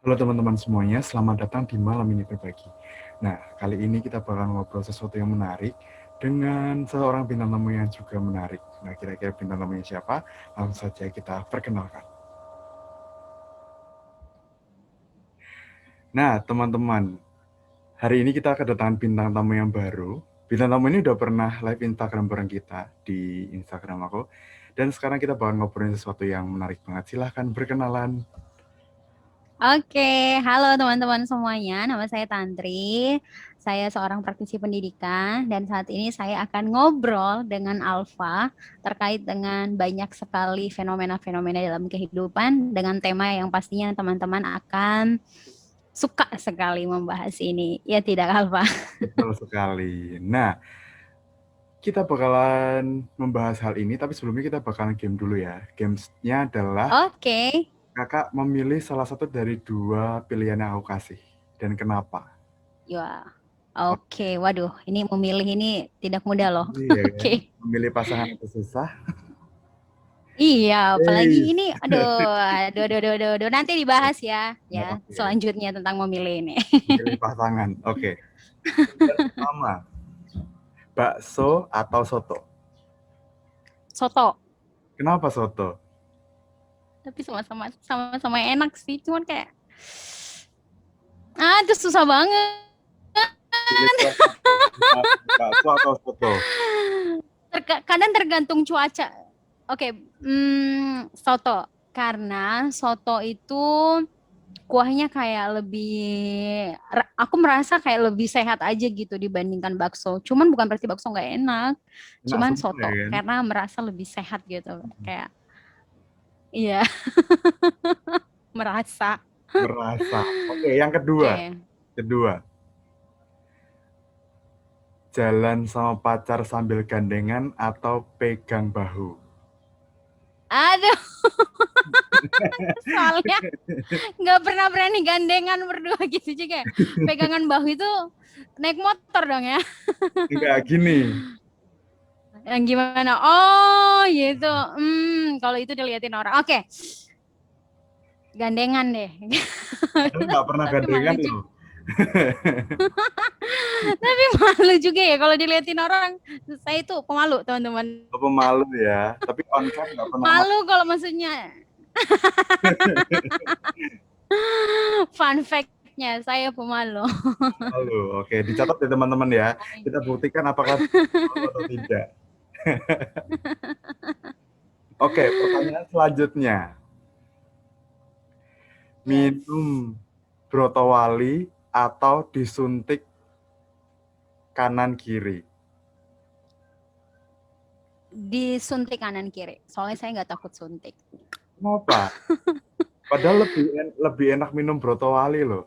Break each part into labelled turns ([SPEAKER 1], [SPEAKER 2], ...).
[SPEAKER 1] Halo teman-teman semuanya, selamat datang di Malam Ini Berbagi. Nah, kali ini kita bakal ngobrol sesuatu yang menarik dengan seorang bintang tamu yang juga menarik. Nah, kira-kira bintang tamunya siapa? Langsung saja kita perkenalkan. Nah, teman-teman, hari ini kita kedatangan bintang tamu yang baru. Bintang tamu ini udah pernah live Instagram bareng kita di Instagram aku. Dan sekarang kita bakal ngobrolin sesuatu yang menarik banget. Silahkan berkenalan.
[SPEAKER 2] Oke, halo teman-teman semuanya. Nama saya Tantri. Saya seorang praktisi pendidikan dan saat ini saya akan ngobrol dengan Alfa terkait dengan banyak sekali fenomena-fenomena dalam kehidupan dengan tema yang pastinya teman-teman akan suka sekali membahas ini. Ya tidak, Alfa?
[SPEAKER 1] Betul sekali. Nah, kita bakalan membahas hal ini, tapi sebelumnya kita bakalan game dulu ya. Gamesnya adalah
[SPEAKER 2] Oke.
[SPEAKER 1] kakak memilih salah satu dari dua pilihan yang aku kasih. Dan kenapa?
[SPEAKER 2] Ya. Oke, waduh, ini memilih ini tidak mudah loh.
[SPEAKER 1] Iya kan?
[SPEAKER 2] Oke.
[SPEAKER 1] Memilih pasangan itu susah.
[SPEAKER 2] Iya, apalagi
[SPEAKER 1] Hey.
[SPEAKER 2] ini, aduh, nanti dibahas ya,
[SPEAKER 1] Oke,
[SPEAKER 2] selanjutnya tentang memilih ini.
[SPEAKER 1] memilih pasangan. Oke. Yang pertama, bakso atau soto?
[SPEAKER 2] Soto,
[SPEAKER 1] Kenapa soto?
[SPEAKER 2] tapi sama-sama enak sih, cuman kayak, itu susah banget.
[SPEAKER 1] Pilih salah satu. Bakso atau soto?
[SPEAKER 2] Kadang tergantung cuaca. Oke, soto, karena soto itu kuahnya kayak aku merasa kayak lebih sehat aja gitu dibandingkan bakso. Cuman bukan berarti bakso nggak enak,
[SPEAKER 1] Enak
[SPEAKER 2] cuman
[SPEAKER 1] semua ya
[SPEAKER 2] soto
[SPEAKER 1] kan?
[SPEAKER 2] karena merasa lebih sehat gitu. Kayak iya, merasa.
[SPEAKER 1] Merasa. Oke, yang kedua.
[SPEAKER 2] Oke.
[SPEAKER 1] Kedua, jalan sama pacar sambil gandengan atau pegang bahu?
[SPEAKER 2] Aduh, soalnya nggak pernah berani gandengan berdua gitu juga. Pegangan bahu itu naik motor dong ya.
[SPEAKER 1] Enggak gini.
[SPEAKER 2] Yang gimana? Oh, gitu. Kalau itu diliatin orang. Oke, gandengan deh.
[SPEAKER 1] Padahal nggak pernah
[SPEAKER 2] Tapi malu
[SPEAKER 1] gandengan
[SPEAKER 2] juga.
[SPEAKER 1] loh.
[SPEAKER 2] Tapi malu juga ya kalau diliatin orang. Saya itu pemalu, teman-teman.
[SPEAKER 1] Apa malu ya? Tapi on cam nggak pernah
[SPEAKER 2] Malu kalau maksudnya. Fun fact-nya, saya pemalu.
[SPEAKER 1] malu. Oke, dicatat ya teman-teman ya. Kita buktikan apakah malu atau tidak. Oke, pertanyaan selanjutnya.
[SPEAKER 2] Yes.
[SPEAKER 1] Minum brotowali atau disuntik kanan kiri?
[SPEAKER 2] Disuntik kanan kiri. Soalnya saya nggak takut suntik.
[SPEAKER 1] Kenapa? Padahal lebih enak minum brotowali loh.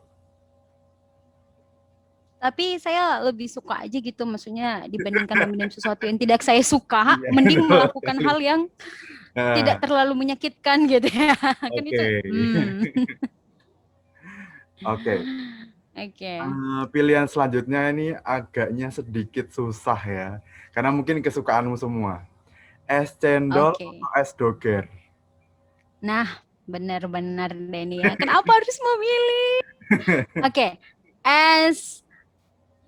[SPEAKER 2] Tapi saya lebih suka aja gitu, maksudnya dibandingkan meminum sesuatu yang tidak saya suka,
[SPEAKER 1] Iya.
[SPEAKER 2] mending melakukan hal yang
[SPEAKER 1] Nah,
[SPEAKER 2] tidak terlalu menyakitkan gitu ya. Kan itu.
[SPEAKER 1] oke. Oke.
[SPEAKER 2] Oke.
[SPEAKER 1] Pilihan selanjutnya ini agaknya sedikit susah ya. Karena mungkin kesukaanmu semua. Es cendol
[SPEAKER 2] Oke.
[SPEAKER 1] atau es doger?
[SPEAKER 2] Nah, benar-benar Denny ya. Kenapa harus memilih? Oke. Es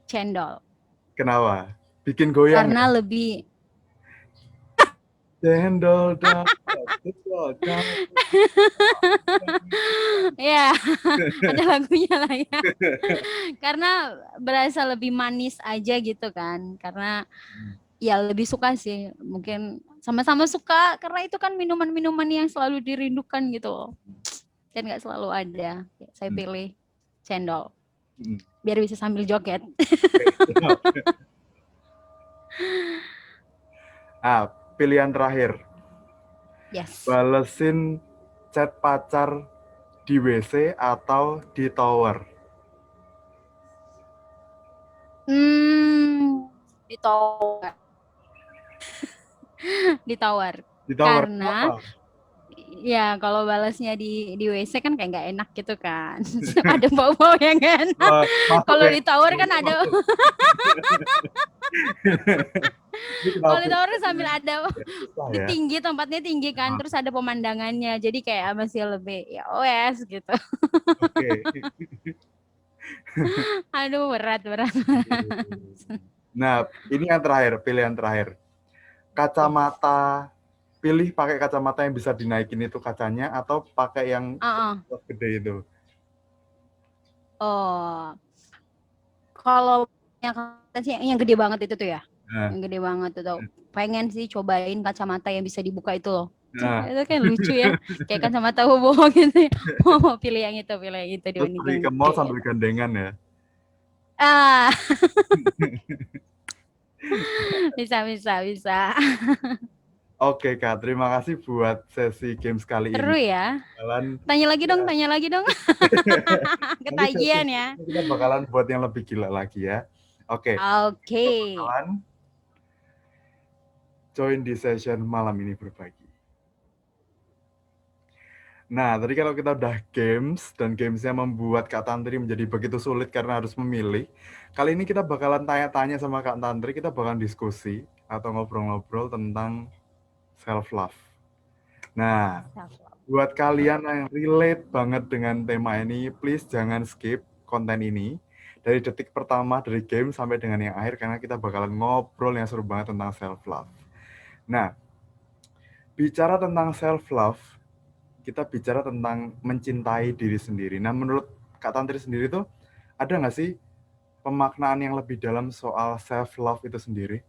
[SPEAKER 2] cendol.
[SPEAKER 1] Kenapa? Bikin goyang
[SPEAKER 2] Karena
[SPEAKER 1] ya?
[SPEAKER 2] lebih
[SPEAKER 1] Cendol dapat, cendol dapat.
[SPEAKER 2] ya, ada lagunya lah ya. Karena berasa lebih manis aja gitu kan. Karena ya lebih suka sih. Mungkin sama-sama suka karena itu kan minuman-minuman yang selalu dirindukan gitu loh. Dan nggak selalu ada. Ya, saya
[SPEAKER 1] Hmm.
[SPEAKER 2] pilih cendol
[SPEAKER 1] Hmm.
[SPEAKER 2] biar bisa sambil joget.
[SPEAKER 1] Pilihan terakhir.
[SPEAKER 2] Yes.
[SPEAKER 1] Balesin chat pacar di WC atau di tower?
[SPEAKER 2] Ditawar. Ditawar.
[SPEAKER 1] Di tower
[SPEAKER 2] Karena
[SPEAKER 1] kenapa?
[SPEAKER 2] ya kalau balasnya di WC kan kayak nggak enak gitu kan. Ada bau-bau yang nggak enak.
[SPEAKER 1] Masuk
[SPEAKER 2] Kalau
[SPEAKER 1] ya?
[SPEAKER 2] ditawar kan
[SPEAKER 1] Baunya
[SPEAKER 2] ada
[SPEAKER 1] masuk. Ini kenapa
[SPEAKER 2] Wali Tower sambil
[SPEAKER 1] filternya
[SPEAKER 2] ada
[SPEAKER 1] ya, susah
[SPEAKER 2] di
[SPEAKER 1] ya?
[SPEAKER 2] tinggi, tempatnya tinggi kan,
[SPEAKER 1] Oh,
[SPEAKER 2] terus ada pemandangannya, jadi kayak masih lebih ya wes gitu.
[SPEAKER 1] oke.
[SPEAKER 2] Aduh berat berat.
[SPEAKER 1] Nah, ini yang terakhir, pilihan terakhir.
[SPEAKER 2] Oke.
[SPEAKER 1] Kacamata, pilih pakai kacamata yang bisa dinaikin itu kacanya atau pakai yang
[SPEAKER 2] Uh-uh.
[SPEAKER 1] gede itu.
[SPEAKER 2] Oh, kalau yang gede banget itu tuh ya,
[SPEAKER 1] Nah,
[SPEAKER 2] yang gede banget itu tuh. Pengen sih cobain kacamata yang bisa dibuka itu loh. Cih,
[SPEAKER 1] nah,
[SPEAKER 2] itu kan lucu ya, kayak kacamata bobo gitu ya. Mau pilih yang itu
[SPEAKER 1] terus
[SPEAKER 2] dibanding
[SPEAKER 1] pergi
[SPEAKER 2] yang
[SPEAKER 1] ke
[SPEAKER 2] gede
[SPEAKER 1] mall sambil
[SPEAKER 2] gitu.
[SPEAKER 1] gandengan ya.
[SPEAKER 2] Ah, bisa bisa bisa.
[SPEAKER 1] Oke Kak, terima kasih buat sesi games kali ini.
[SPEAKER 2] Seru ya.
[SPEAKER 1] Kalian ya,
[SPEAKER 2] Tanya lagi dong.
[SPEAKER 1] nanti sesi
[SPEAKER 2] Ketagihan ya.
[SPEAKER 1] berikutnya kita bakalan buat yang lebih gila lagi ya. Oke,
[SPEAKER 2] Oke.
[SPEAKER 1] kita bakalan join di session malam ini berbagi. Nah, tadi kalau kita udah games, dan gamesnya membuat Kak Tantri menjadi begitu sulit karena harus memilih. Kali ini kita bakalan tanya-tanya sama Kak Tantri, kita bakalan diskusi atau ngobrol-ngobrol tentang self-love. Nah,
[SPEAKER 2] Self love.
[SPEAKER 1] buat kalian yang relate banget dengan tema ini, please jangan skip konten ini. Dari detik pertama dari game sampai dengan yang akhir, karena kita bakalan ngobrol yang seru banget tentang self-love. Nah, bicara tentang self-love, kita bicara tentang mencintai diri sendiri. Nah, menurut Kak Tantri sendiri tuh, ada nggak sih pemaknaan yang lebih dalam soal self-love itu sendiri?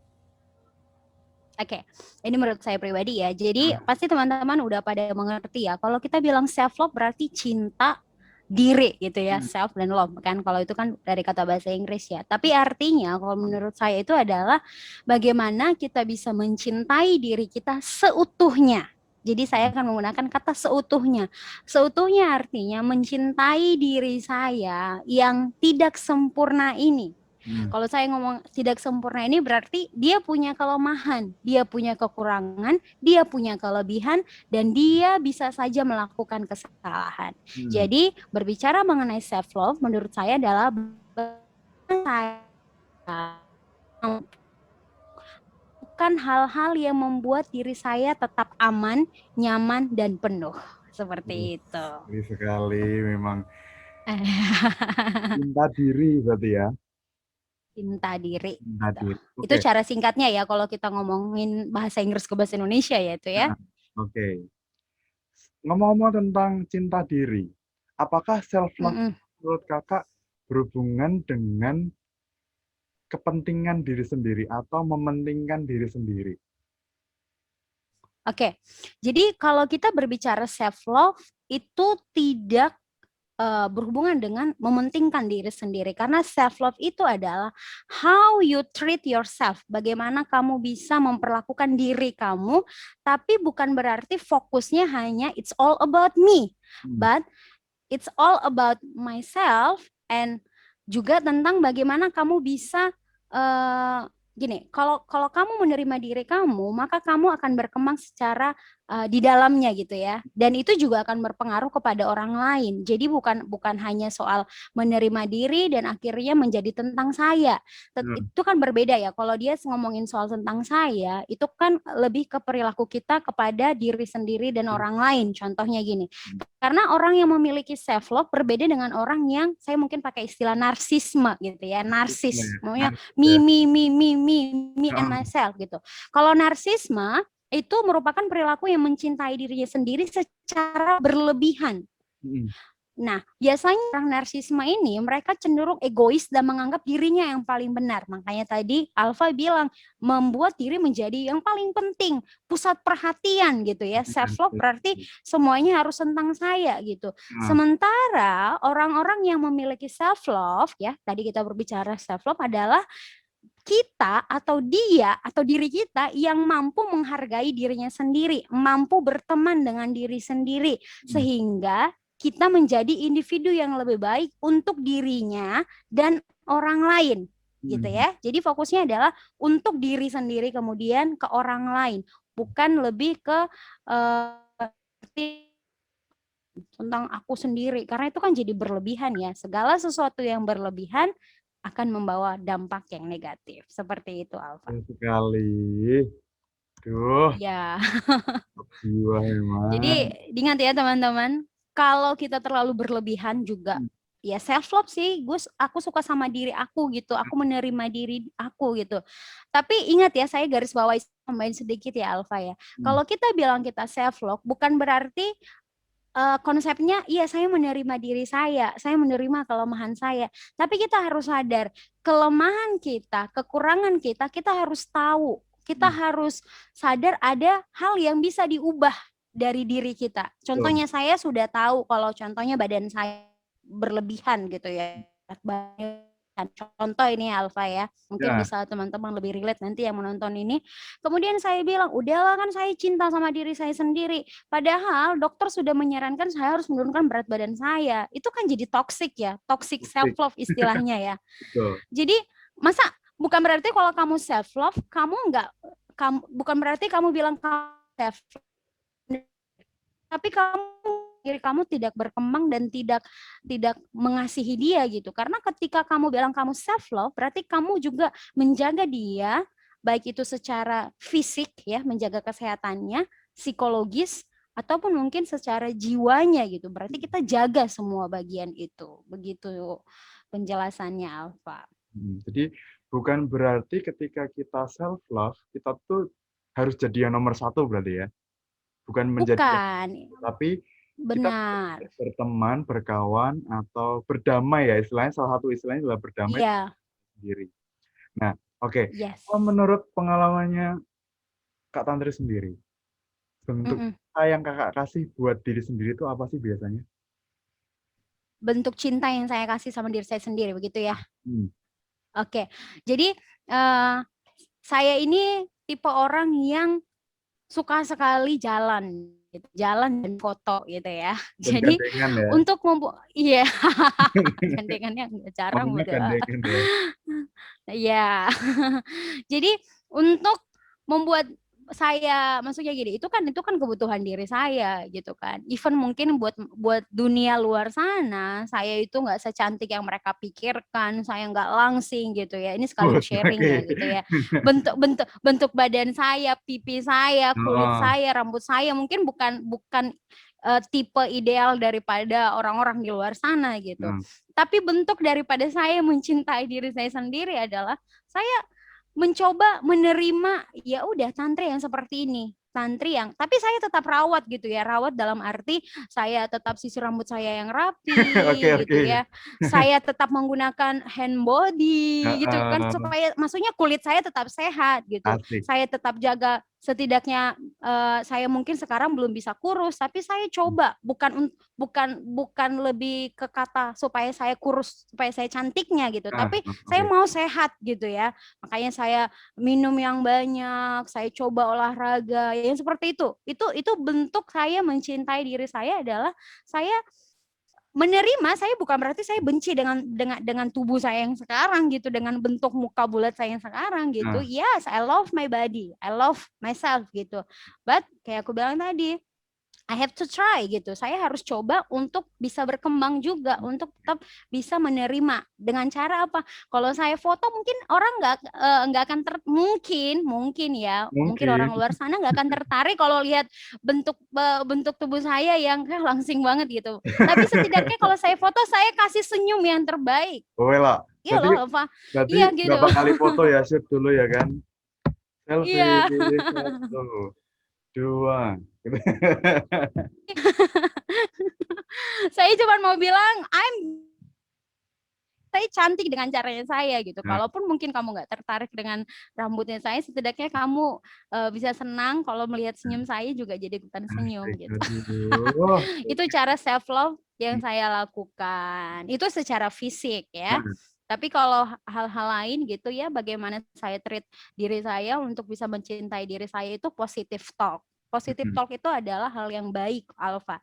[SPEAKER 2] Oke, ini menurut saya pribadi ya. Jadi pasti teman-teman udah pada mengerti ya. Kalau kita bilang self love berarti cinta diri gitu ya,
[SPEAKER 1] Hmm.
[SPEAKER 2] self dan love kan. Kalau itu kan dari kata bahasa Inggris ya. Tapi artinya kalau menurut saya itu adalah bagaimana kita bisa mencintai diri kita seutuhnya. Jadi saya akan menggunakan kata seutuhnya. Seutuhnya artinya mencintai diri saya yang tidak sempurna ini.
[SPEAKER 1] Hmm.
[SPEAKER 2] Kalau saya ngomong tidak sempurna ini berarti dia punya kelemahan, dia punya kekurangan, dia punya kelebihan, dan dia bisa saja melakukan kesalahan.
[SPEAKER 1] Hmm.
[SPEAKER 2] Jadi berbicara mengenai self love menurut saya adalah saya bukan hal-hal yang membuat diri saya tetap aman, nyaman, dan penuh. Seperti itu.
[SPEAKER 1] Ngeri sekali memang. Cinta diri berarti ya.
[SPEAKER 2] Cinta diri.
[SPEAKER 1] Cinta
[SPEAKER 2] Gitu.
[SPEAKER 1] diri.
[SPEAKER 2] Itu
[SPEAKER 1] Oke.
[SPEAKER 2] cara singkatnya ya kalau kita ngomongin bahasa Inggris ke bahasa Indonesia ya itu ya.
[SPEAKER 1] Nah, oke. Ngomong-ngomong tentang cinta diri, apakah self-love
[SPEAKER 2] Mm-mm.
[SPEAKER 1] menurut kakak berhubungan dengan kepentingan diri sendiri atau mementingkan diri sendiri?
[SPEAKER 2] Oke, jadi kalau kita berbicara self love itu tidak berhubungan dengan mementingkan diri sendiri karena self love itu adalah how you treat yourself, bagaimana kamu bisa memperlakukan diri kamu, tapi bukan berarti fokusnya hanya it's all about me,
[SPEAKER 1] Hmm.
[SPEAKER 2] but it's all about myself and juga tentang bagaimana kamu bisa gini, kalau kalau kamu menerima diri kamu, maka kamu akan berkembang secara di dalamnya gitu ya. Dan itu juga akan berpengaruh kepada orang lain. Jadi bukan hanya soal menerima diri dan akhirnya menjadi tentang saya.
[SPEAKER 1] Hmm.
[SPEAKER 2] Itu kan berbeda ya. Kalau dia ngomongin soal tentang saya, itu kan lebih ke perilaku kita kepada diri sendiri dan orang lain. Contohnya gini, karena orang yang memiliki self love berbeda dengan orang yang saya mungkin pakai istilah narsisme gitu ya, narsis. Maunya
[SPEAKER 1] Ya.
[SPEAKER 2] me and myself gitu. Kalau narsisme itu merupakan perilaku yang mencintai dirinya sendiri secara berlebihan.
[SPEAKER 1] Hmm.
[SPEAKER 2] Nah, biasanya orang narsisme ini mereka cenderung egois dan menganggap dirinya yang paling benar. Makanya tadi Alfa bilang membuat diri menjadi yang paling penting, pusat perhatian gitu ya. Self love berarti semuanya harus tentang saya gitu.
[SPEAKER 1] Nah,
[SPEAKER 2] Sementara orang-orang yang memiliki self love ya, tadi kita berbicara self love adalah kita atau dia atau diri kita yang mampu menghargai dirinya sendiri, mampu berteman dengan diri sendiri sehingga kita menjadi individu yang lebih baik untuk dirinya dan orang lain gitu ya. Jadi fokusnya adalah untuk diri sendiri kemudian ke orang lain, bukan lebih ke tentang aku sendiri karena itu kan jadi berlebihan ya. Segala sesuatu yang berlebihan akan membawa dampak yang negatif. Seperti itu, Alfa.
[SPEAKER 1] Betul sekali. Duh,
[SPEAKER 2] Ya.
[SPEAKER 1] jiwa
[SPEAKER 2] Jadi
[SPEAKER 1] memang.
[SPEAKER 2] diingat ya teman-teman, kalau kita terlalu berlebihan juga
[SPEAKER 1] Hmm,
[SPEAKER 2] ya self love sih, aku suka sama diri aku gitu, aku menerima diri aku gitu. Tapi ingat ya, saya garis bawahi tambahin sedikit ya Alfa ya.
[SPEAKER 1] hmm,
[SPEAKER 2] Kalau kita bilang kita self love, bukan berarti konsepnya iya saya menerima diri saya menerima kelemahan saya. Tapi kita harus sadar kelemahan kita, kekurangan kita, kita harus tahu, kita
[SPEAKER 1] hmm,
[SPEAKER 2] harus sadar ada hal yang bisa diubah dari diri kita.
[SPEAKER 1] betul.
[SPEAKER 2] Contohnya saya sudah tahu kalau contohnya badan saya berlebihan gitu ya. Contoh ini Alfa ya, mungkin
[SPEAKER 1] Ya,
[SPEAKER 2] bisa teman-teman lebih relate nanti yang menonton ini. Kemudian saya bilang, udahlah kan saya cinta sama diri saya sendiri. Padahal dokter sudah menyarankan saya harus menurunkan berat badan saya. Itu kan jadi toxic ya, toxic self
[SPEAKER 1] musik.
[SPEAKER 2] love istilahnya ya.
[SPEAKER 1] Betul.
[SPEAKER 2] Jadi masa bukan berarti kalau kamu self love, bukan berarti kamu bilang kamu self love, tapi diri kamu tidak berkembang dan tidak mengasihi dia gitu. Karena ketika kamu bilang kamu self love, berarti kamu juga menjaga dia, baik itu secara fisik ya, menjaga kesehatannya, psikologis, ataupun mungkin secara jiwanya gitu. Berarti kita jaga semua bagian itu. Begitu penjelasannya Alfa.
[SPEAKER 1] Jadi bukan berarti ketika kita self love kita tuh harus jadi yang nomor satu berarti ya. Bukan menjadi yang
[SPEAKER 2] Bukan,
[SPEAKER 1] tapi kita
[SPEAKER 2] benar.
[SPEAKER 1] berteman, berkawan atau berdamai ya istilahnya salah satu istilahnya adalah berdamai dengan
[SPEAKER 2] Iya,
[SPEAKER 1] diri. Nah, oke.
[SPEAKER 2] yes.
[SPEAKER 1] Kalau menurut pengalamannya Kak Tantri sendiri, bentuk
[SPEAKER 2] Mm-mm.
[SPEAKER 1] cinta yang Kakak kasih buat diri sendiri itu apa sih biasanya?
[SPEAKER 2] Bentuk cinta yang saya kasih sama diri saya sendiri, begitu ya.
[SPEAKER 1] Hmm.
[SPEAKER 2] Oke, jadi eh, saya ini tipe orang yang suka sekali jalan, gitu. Jalan dan foto gitu ya.
[SPEAKER 1] Dan
[SPEAKER 2] Jadi
[SPEAKER 1] gandengan ya.
[SPEAKER 2] untuk iya, gandengannya nggak jarang
[SPEAKER 1] Ngomongnya
[SPEAKER 2] betul.
[SPEAKER 1] gandengan ya.
[SPEAKER 2] Iya. Jadi untuk membuat saya, maksudnya gini, itu kan kebutuhan diri saya gitu kan. Even mungkin buat dunia luar sana, saya itu nggak secantik yang mereka pikirkan, saya nggak langsing gitu ya. Ini sekaligus sharing
[SPEAKER 1] Oke.
[SPEAKER 2] ya gitu ya. Bentuk badan saya, pipi saya, kulit
[SPEAKER 1] Oh,
[SPEAKER 2] saya, rambut saya mungkin bukan bukan tipe ideal daripada orang-orang di luar sana gitu.
[SPEAKER 1] nah,
[SPEAKER 2] Tapi bentuk daripada saya mencintai diri saya sendiri adalah saya mencoba menerima ya udah Tantri yang seperti ini, Tantri yang, tapi saya tetap rawat gitu ya, rawat dalam arti saya tetap sisir rambut saya yang
[SPEAKER 1] oke
[SPEAKER 2] rapi
[SPEAKER 1] oke.
[SPEAKER 2] gitu ya, saya tetap menggunakan hand body gitu kan,
[SPEAKER 1] Heeh,
[SPEAKER 2] supaya maksudnya kulit saya tetap sehat gitu,
[SPEAKER 1] asik.
[SPEAKER 2] saya tetap jaga setidaknya saya mungkin sekarang belum bisa kurus, tapi saya coba bukan lebih ke kata supaya saya kurus, supaya saya cantiknya gitu,
[SPEAKER 1] Nah,
[SPEAKER 2] tapi saya
[SPEAKER 1] oke.
[SPEAKER 2] mau sehat gitu ya. Makanya saya minum yang banyak, saya coba olahraga, yang seperti itu. Itu bentuk saya mencintai diri saya adalah saya menerima, saya bukan berarti saya benci dengan tubuh saya yang sekarang gitu, dengan bentuk muka bulat saya yang sekarang gitu.
[SPEAKER 1] Nah,
[SPEAKER 2] Yes, I love my body, I love myself gitu. But kayak aku bilang tadi, I have to try gitu. Saya harus coba untuk bisa berkembang juga, untuk tetap bisa menerima. Dengan cara apa? Kalau saya foto mungkin orang nggak akan mungkin ya, mungkin
[SPEAKER 1] mungkin.
[SPEAKER 2] orang luar sana nggak akan tertarik kalau lihat bentuk tubuh saya yang langsing banget gitu. Tapi setidaknya kalau saya foto saya kasih senyum yang terbaik.
[SPEAKER 1] Boleh lah.
[SPEAKER 2] Iya
[SPEAKER 1] Berarti
[SPEAKER 2] loh, Pak.
[SPEAKER 1] berarti
[SPEAKER 2] Iya gitu.
[SPEAKER 1] berapa kali foto ya shoot dulu ya kan? Selfie
[SPEAKER 2] Iya.
[SPEAKER 1] satu, dua. Gitu.
[SPEAKER 2] Saya cuma mau bilang saya cantik dengan caranya saya gitu.
[SPEAKER 1] Nah,
[SPEAKER 2] Kalaupun mungkin kamu nggak tertarik dengan rambutnya saya, setidaknya kamu bisa senang kalau melihat senyum saya juga jadi ikutan senyum
[SPEAKER 1] asik.
[SPEAKER 2] gitu.
[SPEAKER 1] Aduh.
[SPEAKER 2] Itu cara self love yang saya lakukan. Itu secara fisik ya.
[SPEAKER 1] Nah,
[SPEAKER 2] Tapi kalau hal-hal lain gitu ya, bagaimana saya treat diri saya untuk bisa mencintai diri saya itu positive talk. Positive talk itu adalah hal yang baik, Alfa.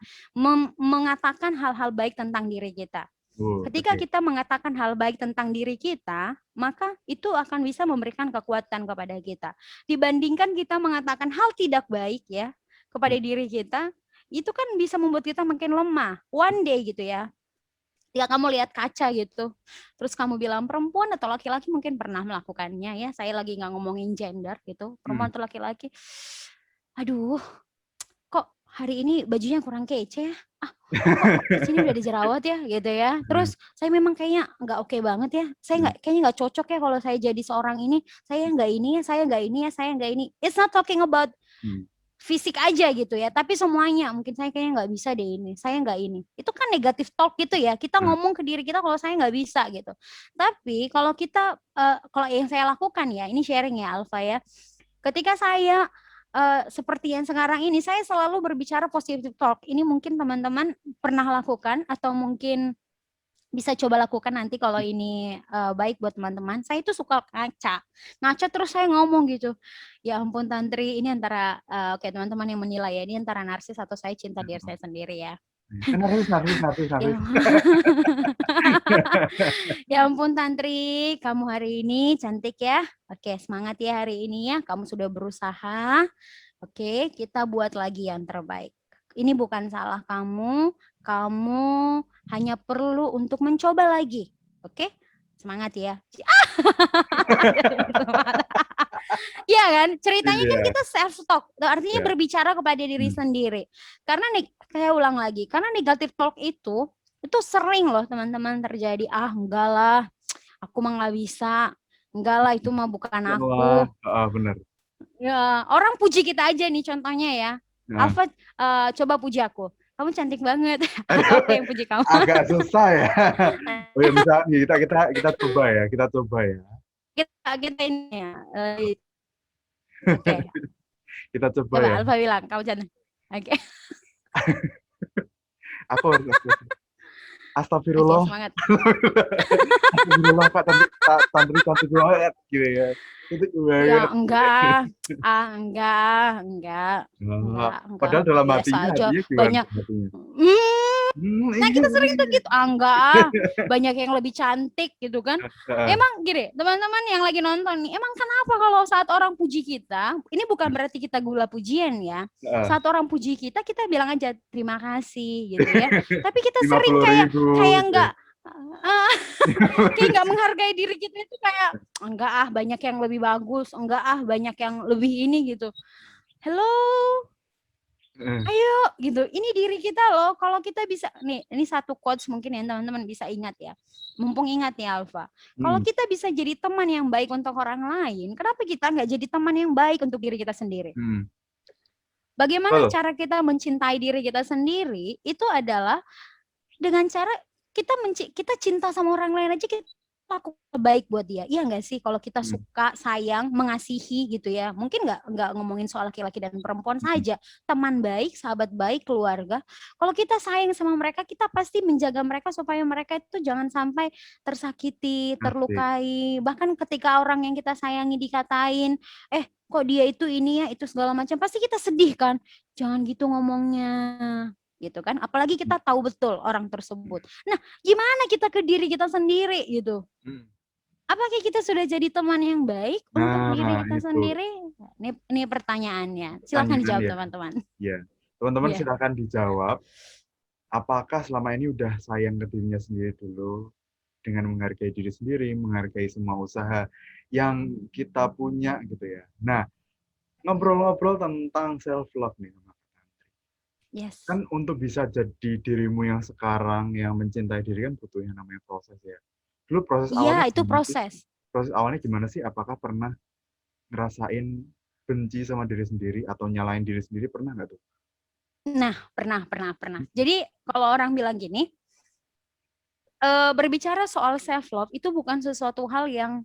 [SPEAKER 2] Mengatakan hal-hal baik tentang diri kita. Ketika
[SPEAKER 1] oke.
[SPEAKER 2] kita mengatakan hal baik tentang diri kita, maka itu akan bisa memberikan kekuatan kepada kita. Dibandingkan kita mengatakan hal tidak baik ya kepada diri kita, itu kan bisa membuat kita makin lemah. One day gitu ya. ketika kamu lihat kaca gitu, terus kamu bilang perempuan atau laki-laki mungkin pernah melakukannya ya. Saya lagi nggak ngomongin gender gitu, perempuan atau laki-laki. Aduh, kok hari ini bajunya kurang kece ya? Kok di sini udah ada jerawat ya gitu ya. Terus saya memang kayaknya nggak oke banget ya. Saya kayaknya nggak cocok ya kalau saya jadi seorang ini. Saya nggak ini ya, saya nggak ini ya, saya nggak ini. It's not talking about fisik aja gitu ya, tapi semuanya mungkin saya kayaknya nggak bisa deh ini, saya nggak ini, itu kan negatif talk gitu ya, kita ngomong ke diri kita kalau saya nggak bisa gitu. Tapi kalau kita kalau yang saya lakukan ya, ini sharing ya Alfa ya, ketika saya seperti yang sekarang ini, saya selalu berbicara positive talk. Ini mungkin teman-teman pernah lakukan atau mungkin bisa coba lakukan nanti kalau ini baik buat teman-teman. Saya itu suka ngaca terus saya ngomong gitu. Ya ampun Tantri, ini antara oke teman-teman yang menilai ya, ini antara narsis atau saya cinta diri saya sendiri ya.
[SPEAKER 1] Narsis.
[SPEAKER 2] Ya ampun Tantri, kamu hari ini cantik ya. Oke, semangat ya hari ini ya. Kamu sudah berusaha. Oke, kita buat lagi yang terbaik. Ini bukan salah kamu hanya perlu untuk mencoba lagi. Oke? Semangat ya. Iya kan? Ceritanya kan kita self talk. Artinya berbicara kepada diri sendiri. Karena saya ulang lagi, karena negatif talk itu sering loh teman-teman terjadi. Ah, enggak lah. Aku mah nggak bisa. Enggak lah, itu mah bukan aku.
[SPEAKER 1] Benar.
[SPEAKER 2] Ya, orang puji kita aja nih contohnya ya. Alfa coba puji aku. Kamu cantik banget. Apa yang puji kamu?
[SPEAKER 1] Agak susah ya. Oh ya, bisa kita coba ya, kita
[SPEAKER 2] Kita ini ya. Oke.
[SPEAKER 1] Kita coba
[SPEAKER 2] ya.
[SPEAKER 1] Alfa
[SPEAKER 2] bilang kamu cantik. Oke.
[SPEAKER 1] Aku harus astagfirullah.
[SPEAKER 2] Oke, semangat.
[SPEAKER 1] Astagfirullah Pak, Tantri cantik banget gitu ya.
[SPEAKER 2] Ya enggak. Enggak.
[SPEAKER 1] Padahal dalam hatinya
[SPEAKER 2] banyak. Nah kita sering tuh gitu, enggak, banyak yang lebih cantik gitu kan. Emang gini teman-teman yang lagi nonton nih, emang kenapa kalau saat orang puji kita, ini bukan berarti kita gula pujian ya, saat orang puji kita bilang aja terima kasih gitu ya, tapi kita sering kayak enggak kayak nggak menghargai diri kita itu kayak enggak banyak yang lebih bagus, enggak banyak yang lebih ini gitu. Hello, ayo gitu, ini diri kita loh. Kalau kita bisa nih, ini satu quotes mungkin yang teman-teman bisa ingat ya, mumpung ingat ya Alfa. Kalau kita bisa jadi teman yang baik untuk orang lain, kenapa kita nggak jadi teman yang baik untuk diri kita sendiri? Bagaimana cara kita mencintai diri kita sendiri? Itu adalah dengan cara kita cinta sama orang lain aja, kita lakukan baik buat dia. Iya nggak sih? Kalau kita suka, sayang, mengasihi gitu ya. Mungkin nggak ngomongin soal laki-laki dan perempuan saja. Teman baik, sahabat baik, keluarga. Kalau kita sayang sama mereka, kita pasti menjaga mereka supaya mereka itu jangan sampai tersakiti, terlukai. Bahkan ketika orang yang kita sayangi dikatain, kok dia itu ini ya, itu segala macam, pasti kita sedih kan. Jangan gitu ngomongnya. Gitu kan, apalagi kita tahu betul orang tersebut. Nah, gimana kita ke diri kita sendiri gitu? Apakah kita sudah jadi teman yang baik untuk diri kita sendiri? Ini pertanyaannya. Silakan dijawab teman-teman.
[SPEAKER 1] Ya, teman-teman silakan dijawab. Apakah selama ini udah sayang ke dirinya sendiri dulu dengan menghargai diri sendiri, menghargai semua usaha yang kita punya gitu ya. Nah, ngobrol-ngobrol tentang self love nih.
[SPEAKER 2] Yes.
[SPEAKER 1] Kan untuk bisa jadi dirimu yang sekarang, yang mencintai diri kan butuh yang namanya proses ya. Dulu proses awalnya
[SPEAKER 2] itu proses.
[SPEAKER 1] Proses awalnya gimana sih? Apakah pernah ngerasain benci sama diri sendiri atau nyalain diri sendiri, pernah nggak tuh?
[SPEAKER 2] Nah, pernah. Jadi kalau orang bilang gini, berbicara soal self love itu bukan sesuatu hal yang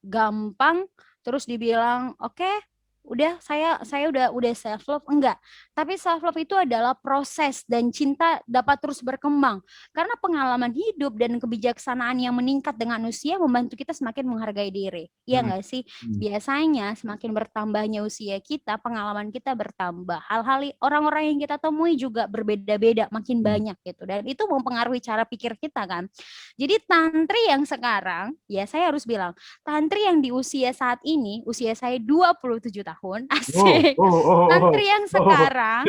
[SPEAKER 2] gampang terus dibilang oke, udah saya udah self love, enggak. Tapi self love itu adalah proses dan cinta dapat terus berkembang karena pengalaman hidup dan kebijaksanaan yang meningkat dengan usia membantu kita semakin menghargai diri. Iya enggak sih? Biasanya semakin bertambahnya usia kita, pengalaman kita bertambah. Hal-hal orang-orang yang kita temui juga berbeda-beda, makin banyak gitu, dan itu mempengaruhi cara pikir kita kan. Jadi Tantri yang sekarang, ya saya harus bilang, Tantri yang di usia saat ini, usia saya 27 tahun. tahun,
[SPEAKER 1] Oh,
[SPEAKER 2] asik.
[SPEAKER 1] oh, oh,
[SPEAKER 2] Tantri
[SPEAKER 1] oh,
[SPEAKER 2] yang
[SPEAKER 1] oh, oh.
[SPEAKER 2] sekarang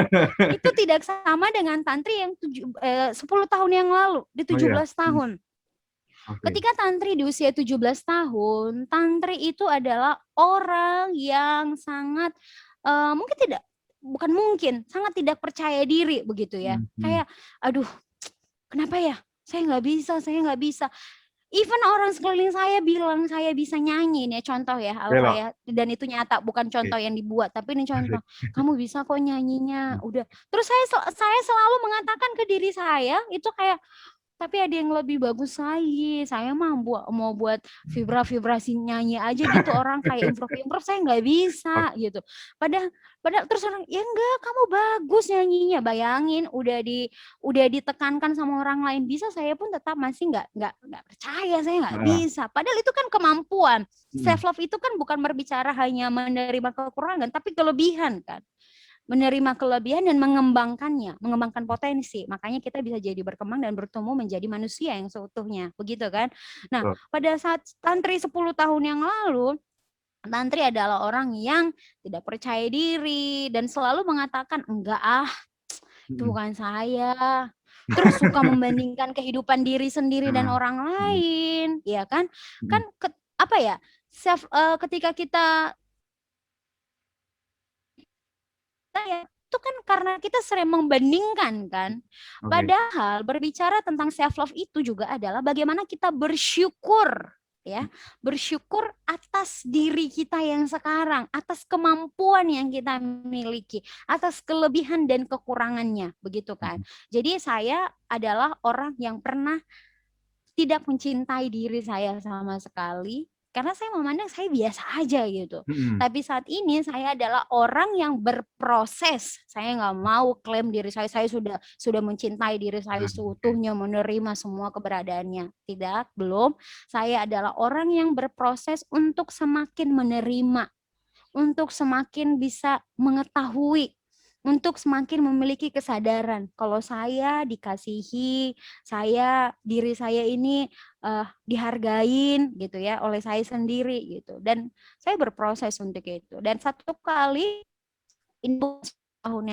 [SPEAKER 2] itu tidak sama dengan tantri yang 10 tahun yang lalu, di
[SPEAKER 1] Oh ya,
[SPEAKER 2] 17 tahun.
[SPEAKER 1] oke.
[SPEAKER 2] Ketika tantri di usia 17 tahun, tantri itu adalah orang yang sangat mungkin tidak, bukan mungkin, sangat tidak percaya diri begitu ya.
[SPEAKER 1] Hmm.
[SPEAKER 2] Kayak, aduh, kenapa ya? Saya nggak bisa. Even orang sekeliling saya bilang saya bisa nyanyi nih, contoh ya, Alfa
[SPEAKER 1] Bella,
[SPEAKER 2] ya, dan itu nyata, bukan
[SPEAKER 1] oke,
[SPEAKER 2] contoh yang dibuat, tapi ini
[SPEAKER 1] asik.
[SPEAKER 2] contoh. Kamu bisa kok nyanyinya,
[SPEAKER 1] Hmm.
[SPEAKER 2] udah. Terus saya selalu mengatakan ke diri saya itu kayak, tapi ada yang lebih bagus lagi. Saya mah mau buat vibrasi nyanyi aja gitu, orang kayak improv saya nggak bisa gitu. Padahal terus orang, ya enggak, kamu bagus nyanyinya. Bayangin udah ditekankan sama orang lain bisa, saya pun tetap masih nggak percaya, saya nggak
[SPEAKER 1] Nah,
[SPEAKER 2] bisa. Padahal itu kan kemampuan.
[SPEAKER 1] hmm.
[SPEAKER 2] Self love itu kan bukan berbicara hanya menerima kekurangan, tapi kelebihan kan, menerima kelebihan dan mengembangkannya, mengembangkan potensi. Makanya kita bisa jadi berkembang dan bertumbuh menjadi manusia yang seutuhnya, begitu kan? Nah,
[SPEAKER 1] Tuh.
[SPEAKER 2] pada saat tantri 10 tahun yang lalu, tantri adalah orang yang tidak percaya diri dan selalu mengatakan, enggak itu
[SPEAKER 1] Hmm.
[SPEAKER 2] bukan saya. Terus suka membandingkan kehidupan diri sendiri dan
[SPEAKER 1] Nah,
[SPEAKER 2] orang
[SPEAKER 1] hmm.
[SPEAKER 2] lain, ya kan?
[SPEAKER 1] Hmm.
[SPEAKER 2] Kan apa ya? Ketika kita ya itu kan karena kita sering membandingkan kan.
[SPEAKER 1] Oke.
[SPEAKER 2] Padahal berbicara tentang self love itu juga adalah bagaimana kita bersyukur ya, bersyukur atas diri kita yang sekarang, atas kemampuan yang kita miliki, atas kelebihan dan kekurangannya, begitu kan.
[SPEAKER 1] Hmm.
[SPEAKER 2] Jadi saya adalah orang yang pernah tidak mencintai diri saya sama sekali karena saya memandang saya biasa aja gitu.
[SPEAKER 1] Hmm.
[SPEAKER 2] Tapi saat ini saya adalah orang yang berproses. Saya nggak mau klaim diri saya sudah mencintai diri saya
[SPEAKER 1] Nah, oke.
[SPEAKER 2] seutuhnya, menerima semua keberadaannya. Tidak, belum. Saya adalah orang yang berproses untuk semakin menerima, untuk semakin bisa mengetahui, untuk semakin memiliki kesadaran kalau saya dikasihi, diri saya ini dihargain gitu ya oleh saya sendiri gitu, dan saya berproses untuk itu. Dan satu kali ini tahun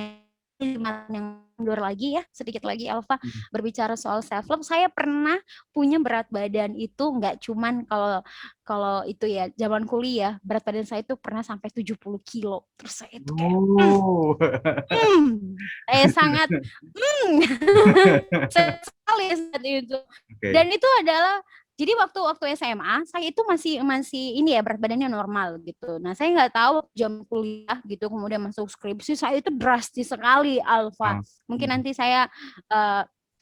[SPEAKER 2] yang mundur lagi ya, sedikit lagi Alfa,
[SPEAKER 1] Hmm.
[SPEAKER 2] berbicara soal self love, saya pernah punya berat badan itu nggak cuman kalau kalau itu ya zaman kuliah, berat badan saya itu pernah sampai 70 kilo. Terus saya itu kayak
[SPEAKER 1] Oh.
[SPEAKER 2] saya sangat sekali saat itu.
[SPEAKER 1] Oke.
[SPEAKER 2] Dan itu adalah, jadi waktu SMA saya itu masih ini ya, berat badannya normal gitu. Nah saya nggak tahu jam kuliah gitu kemudian masuk skripsi saya itu drastis sekali Alfa.
[SPEAKER 1] Ah.
[SPEAKER 2] Mungkin
[SPEAKER 1] Hmm.
[SPEAKER 2] nanti saya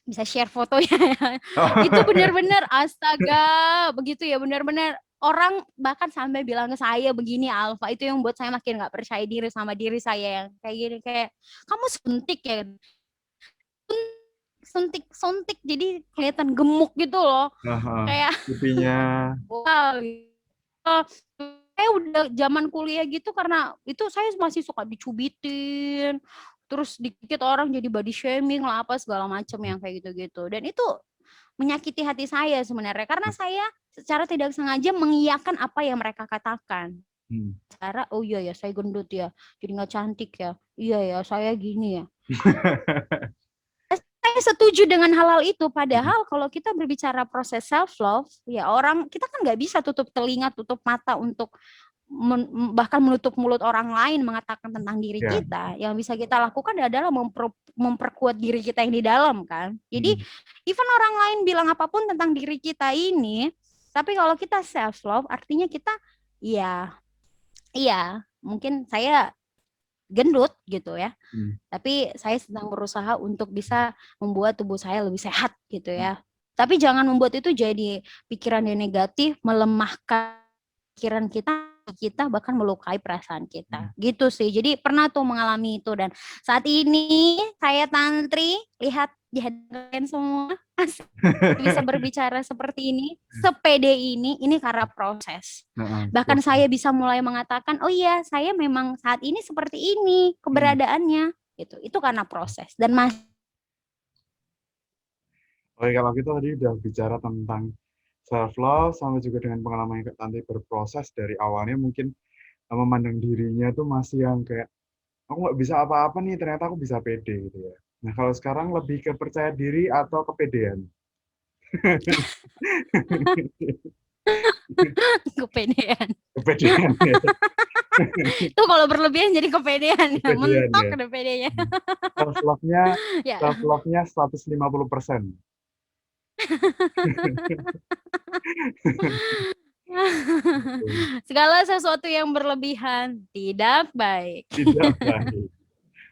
[SPEAKER 2] bisa share fotonya ya. Itu
[SPEAKER 1] Oh.
[SPEAKER 2] benar-benar astaga begitu ya, benar-benar orang bahkan sampai bilang ke saya begini Alfa, itu yang buat saya makin nggak percaya diri sama diri saya yang kayak gini, kayak kamu suntik ya, suntik jadi kelihatan gemuk gitu loh,
[SPEAKER 1] Aha.
[SPEAKER 2] kayak
[SPEAKER 1] Pipinya.
[SPEAKER 2] wow. Saya udah zaman kuliah gitu karena itu saya masih suka dicubitin, terus dikit orang jadi body shaming lah apa segala macam yang kayak gitu-gitu, dan itu menyakiti hati saya sebenarnya karena saya secara tidak sengaja mengiyakan apa yang mereka katakan.
[SPEAKER 1] Hmm.
[SPEAKER 2] Cara oh iya ya saya gendut ya, jadi nggak cantik ya, iya ya saya gini ya. Saya setuju dengan hal-hal itu, padahal kalau kita berbicara proses self love, ya orang kita kan nggak bisa tutup telinga, tutup mata untuk bahkan menutup mulut orang lain mengatakan tentang diri
[SPEAKER 1] Ya.
[SPEAKER 2] kita. Yang bisa kita lakukan adalah memperkuat diri kita yang di dalam kan. Jadi
[SPEAKER 1] Hmm.
[SPEAKER 2] even orang lain bilang apapun tentang diri kita ini, tapi kalau kita self love artinya kita ya iya mungkin saya gendut gitu ya,
[SPEAKER 1] Hmm.
[SPEAKER 2] tapi saya sedang berusaha untuk bisa membuat tubuh saya lebih sehat gitu ya. Tapi jangan membuat itu jadi pikiran yang negatif, melemahkan pikiran kita bahkan melukai perasaan kita. Gitu sih. Jadi pernah tuh mengalami itu, dan saat ini saya tantri, lihat di hadirin semua bisa berbicara seperti ini, sepede ini karena proses.
[SPEAKER 1] Nah,
[SPEAKER 2] Bahkan saya bisa mulai mengatakan, oh iya, saya memang saat ini seperti ini
[SPEAKER 1] hmm.
[SPEAKER 2] keberadaannya. Gitu. Itu karena proses. Dan
[SPEAKER 1] Oke, kalau gitu tadi udah bicara tentang self love sama juga dengan pengalaman yang Kak Tanti berproses dari awalnya mungkin memandang dirinya tuh masih yang kayak aku nggak bisa apa-apa nih, ternyata aku bisa pede gitu ya. Nah, kalau sekarang lebih ke percaya diri atau kepedean?
[SPEAKER 2] Kepedean.
[SPEAKER 1] Kepedean ya.
[SPEAKER 2] Itu kalau berlebihan jadi kepedean ya,
[SPEAKER 1] Kepedean
[SPEAKER 2] mentok
[SPEAKER 1] ya.
[SPEAKER 2] ada pedenya.
[SPEAKER 1] Self love-nya
[SPEAKER 2] Ya.
[SPEAKER 1] self love-nya 150%. Gitu.
[SPEAKER 2] Segala sesuatu yang berlebihan tidak baik.
[SPEAKER 1] Tidak baik.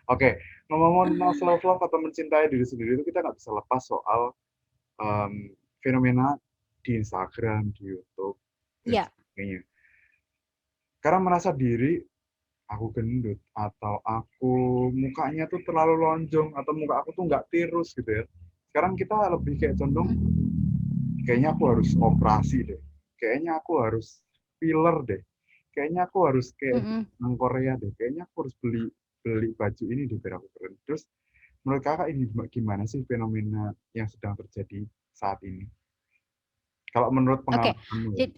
[SPEAKER 1] Oke, ngomong-ngomong self love atau mencintai diri sendiri itu kita nggak bisa lepas soal fenomena di Instagram, di YouTube, dan
[SPEAKER 2] Ya.
[SPEAKER 1] sebagainya. Karena merasa diri aku gendut atau aku mukanya tuh terlalu lonjong atau muka aku tuh nggak tirus gitu ya. Sekarang kita lebih kayak condong kayaknya aku harus operasi deh. Kayaknya aku harus filler deh. Kayaknya aku harus kayak
[SPEAKER 2] Mm-mm.
[SPEAKER 1] orang Korea deh. Kayaknya aku harus beli beli baju ini di biar aku keren. Terus menurut kakak ini gimana sih fenomena yang sedang terjadi saat ini? Kalau menurut
[SPEAKER 2] Oke,
[SPEAKER 1] pengalamanmu ya.
[SPEAKER 2] jadi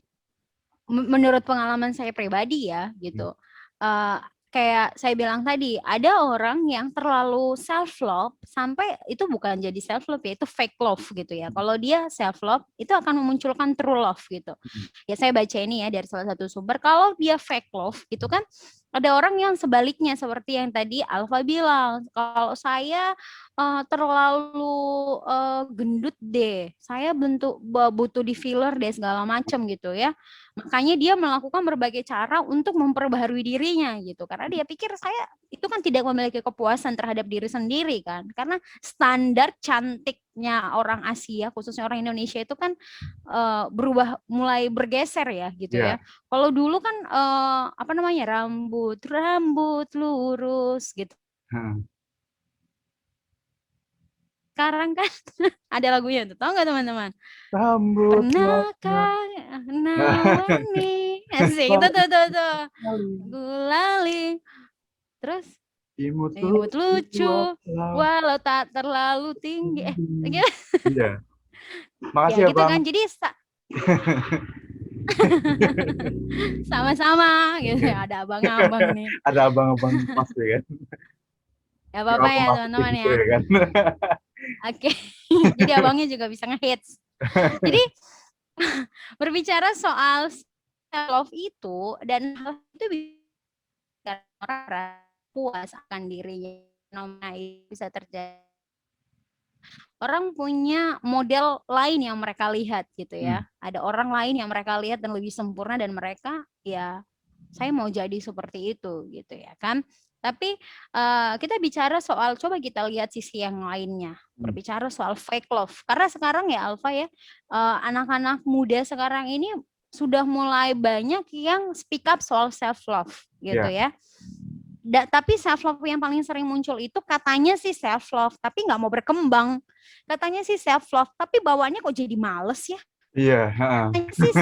[SPEAKER 2] menurut pengalaman saya pribadi ya
[SPEAKER 1] Hmm.
[SPEAKER 2] gitu. eh, Kayak saya bilang tadi, ada orang yang terlalu self love sampai itu bukan jadi self love ya, itu fake love gitu ya. Kalau dia self love itu akan memunculkan true love gitu.
[SPEAKER 1] Hmm.
[SPEAKER 2] Ya saya baca ini ya dari salah satu sumber. Kalau dia fake love gitu kan, ada orang yang sebaliknya seperti yang tadi Alfa bilang. Kalau saya terlalu gendut deh, saya butuh di filler deh segala macam gitu ya. Makanya dia melakukan berbagai cara untuk memperbaharui dirinya gitu. Karena dia pikir saya itu kan tidak memiliki kepuasan terhadap diri sendiri kan. Karena standar cantiknya orang Asia, khususnya orang Indonesia itu kan berubah, mulai bergeser ya gitu
[SPEAKER 1] Ya.
[SPEAKER 2] ya. Kalau dulu kan apa namanya, rambut lurus gitu.
[SPEAKER 1] Hah.
[SPEAKER 2] Sekarang kan ada lagunya tuh, tahu nggak teman-teman?
[SPEAKER 1] Rambut wajah.
[SPEAKER 2] Pernahkah nawani? Asik, itu tuh.
[SPEAKER 1] Sekali.
[SPEAKER 2] Gulali. Terus
[SPEAKER 1] Imut
[SPEAKER 2] imut
[SPEAKER 1] lucu
[SPEAKER 2] lucu,
[SPEAKER 1] walau
[SPEAKER 2] walau tak terlalu tinggi.
[SPEAKER 1] tinggi.
[SPEAKER 2] Gitu.
[SPEAKER 1] Iya.
[SPEAKER 2] Ya
[SPEAKER 1] Makasih ya
[SPEAKER 2] gitu
[SPEAKER 1] Bang.
[SPEAKER 2] kan. Jadi sama-sama gitu ya. Ada abang-abang nih.
[SPEAKER 1] Ada abang-abang pas ya kan.
[SPEAKER 2] Ya
[SPEAKER 1] Yang
[SPEAKER 2] apa-apa
[SPEAKER 1] aku
[SPEAKER 2] ya
[SPEAKER 1] masukin
[SPEAKER 2] teman-teman
[SPEAKER 1] gitu
[SPEAKER 2] ya.
[SPEAKER 1] ya kan.
[SPEAKER 2] Oke. Jadi abangnya juga bisa ngehits. Jadi berbicara soal self love itu, dan hal itu bisa orang puas akan dirinya, fenomena itu bisa terjadi. Orang punya model lain yang mereka lihat gitu
[SPEAKER 1] Hmm.
[SPEAKER 2] ya. Ada orang lain yang mereka lihat dan lebih sempurna, dan mereka ya saya mau jadi seperti itu gitu ya kan. Tapi kita bicara soal, coba kita lihat sisi yang lainnya. Berbicara soal fake love. Karena sekarang ya Alfa ya, anak-anak muda sekarang ini sudah mulai banyak yang speak up soal self love gitu
[SPEAKER 1] Ya.
[SPEAKER 2] ya. Tapi self love yang paling sering muncul itu katanya sih self love, tapi nggak mau berkembang. Katanya sih self love, tapi bawaannya kok jadi males ya.
[SPEAKER 1] Iya, heeh.
[SPEAKER 2] Katanya sih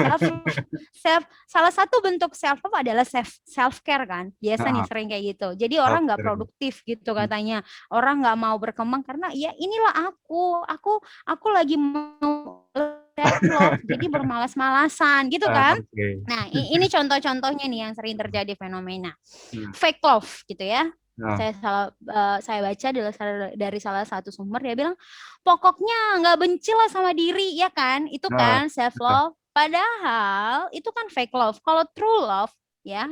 [SPEAKER 2] salah satu bentuk self love adalah self care kan. Biasa nih
[SPEAKER 1] Heeh.
[SPEAKER 2] sering kayak gitu. Jadi orang nggak
[SPEAKER 1] Self-care.
[SPEAKER 2] produktif gitu katanya. Orang nggak mau berkembang karena ya inilah aku lagi mau self love, jadi bermalas-malasan gitu kan.
[SPEAKER 1] Oke.
[SPEAKER 2] Nah, ini contoh-contohnya nih yang sering terjadi fenomena
[SPEAKER 1] Hmm.
[SPEAKER 2] fake love gitu ya.
[SPEAKER 1] Nah,
[SPEAKER 2] Saya baca dari salah satu sumber, dia bilang pokoknya nggak benci lah sama diri ya kan, itu
[SPEAKER 1] nah,
[SPEAKER 2] kan self love. Padahal itu kan fake love. Kalau true love ya,